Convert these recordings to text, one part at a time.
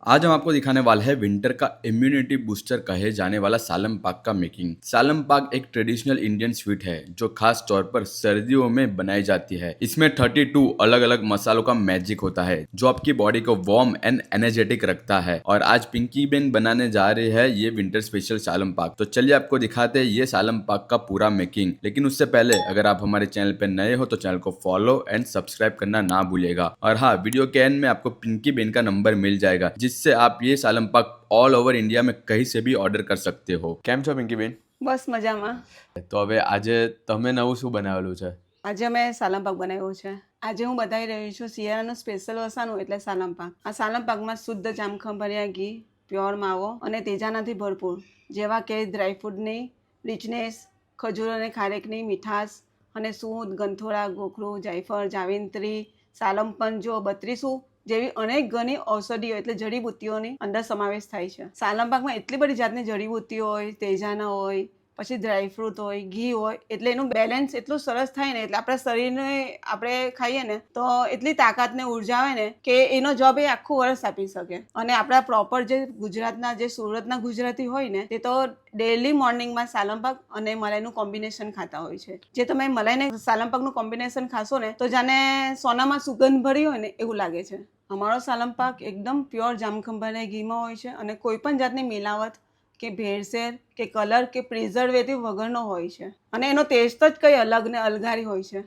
आज हम आपको दिखाने वाले हैं विंटर का इम्यूनिटी बूस्टर कहे जाने वाला सालम पाक का मेकिंग। सालम पाक एक ट्रेडिशनल इंडियन स्वीट है जो खास तौर पर सर्दियों में बनाई जाती है। इसमें 32 अलग अलग मसालों का मैजिक होता है जो आपकी बॉडी को वार्म एंड एनर्जेटिक रखता है। और आज पिंकी बेन बनाने जा रही है ये विंटर स्पेशल सालम पाक। तो चलिए आपको दिखाते हैं ये सालम पाक का पूरा मेकिंग। लेकिन उससे पहले अगर आप हमारे चैनल पर नए हो तो चैनल को फॉलो एंड सब्सक्राइब करना ना भूलिएगा। और हाँ, वीडियो के एंड में आपको पिंकी बेन का नंबर मिल जाएगा जिससे आप ये सालम पाक ऑल ओवर इंडिया में कहीं से भी ऑर्डर कर सकते हो। કેમ છો પિંકી બેન? બસ મજામાં. તો હવે આજે તમે નવું શું બનાવેલું છે? આજે અમે સાલમ પાક બનાવ્યો છે. આજે હું બતાવી રહી છું શિયાળાનું સ્પેશિયલ વસાનું એટલે સાલમ પાક. આ સાલમ પાકમાં શુદ્ધ જામખંભાળિયા ઘી, પ્યોર માવો અને તેજાનાથી ભરપૂર જેવા કે ડ્રાયફ્રૂટની રિચનેસ, ખજૂર અને ખારેકની મીઠાશ અને સૂંઠ, ગંથોડા, ગોખરું, જાયફળ, જાવિત્રી, સાલમ પંજો, બત્રીસું જેવી અનેક ઘણી ઔષધિઓ એટલે જડીબુટ્ટીઓની અંદર સમાવેશ થાય છે. સાલમ પાકમાં એટલી બધી જાતની જડીબુટ્ટીઓ હોય, તેજાના હોય, પછી ડ્રાયફ્રૂટ હોય, ઘી હોય, એટલે એનું બેલેન્સ એટલું સરસ થાય ને એટલે આપણા શરીરને આપણે ખાઈએ ને તો એટલી તાકાત ને ઉર્જા આવે ને કે એનો જોબ એ આખું વર્ષ આપી શકે. અને આપણા પ્રોપર જે ગુજરાતના જે સુરતના ગુજરાતી હોય ને તે તો ડેલી મોર્નિંગમાં સાલમ પાક અને મલાઈનું કોમ્બિનેશન ખાતા હોય છે. જે તમે મલાઈને સાલમ પાકનું કોમ્બિનેશન ખાશો ને તો જાણે સોનામાં સુગંધ ભરી હોય ને એવું લાગે છે. અમારો સાલમ પાક એકદમ પ્યોર જામખંભાળિયા ઘીમાં હોય છે અને કોઈ પણ જાતની મિલાવટ કે ભેળસેળ કે કલર કે પ્રિઝર્વેટિવ વગરનો હોય છે અને એનો ટેસ્ટ જ કંઈ અલગ ને અલગારી હોય છે.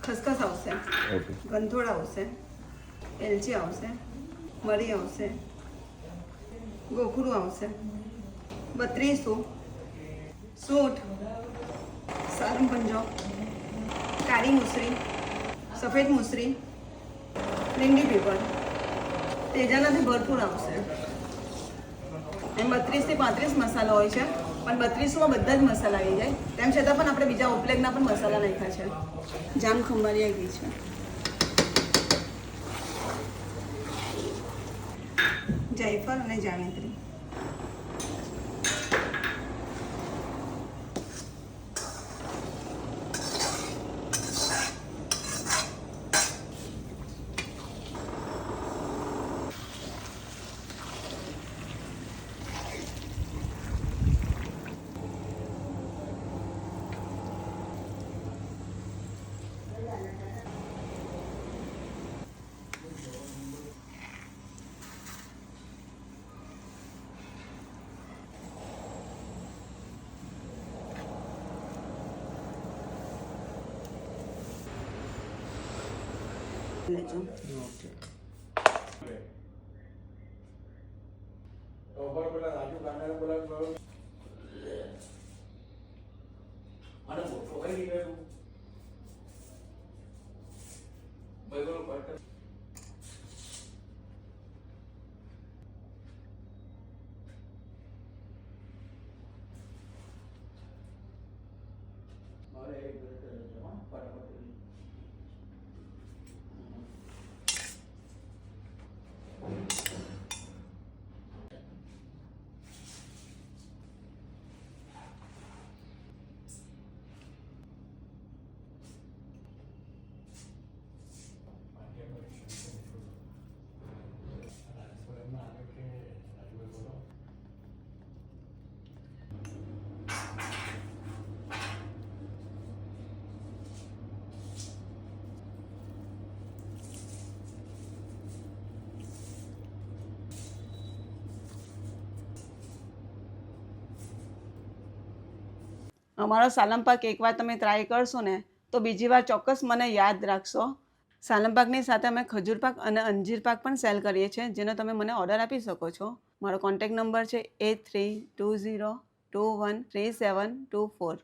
ખસખસ આવશે, ગંધોડા આવશે, એલચી આવશે, મરી આવશે, ગોખરું આવશે, બત્રીસું, સૂંઠ, સાલમ પંજો, કાળી મુસરી, સફેદ મુસરી, લીંડી પીપર, તેજાનાથી ભરપૂર આવશે. એમ 32 થી 35 મસાલા હોય છે પણ 32માં બધા જ મસાલા આવી જાય. તેમ છતાં પણ આપણે બીજા ઉપલેગના પણ મસાલા નાખ્યા છે. જામખંભાળિયા ઘી છે, જાયફળ અને જાવિત્રી. લેજો. અમારો સાલમ પાક એકવાર તમે ટ્રાય કરશો ને તો બીજી વાર ચોક્કસ મને યાદ રાખશો. સાલમ પાકની સાથે અમે ખજૂર પાક અને અંજીર પાક પણ સેલ કરીએ છીએ જેનો તમે મને ઓર્ડર આપી શકો છો. મારો કોન્ટેક્ટ નંબર છે 8320213724.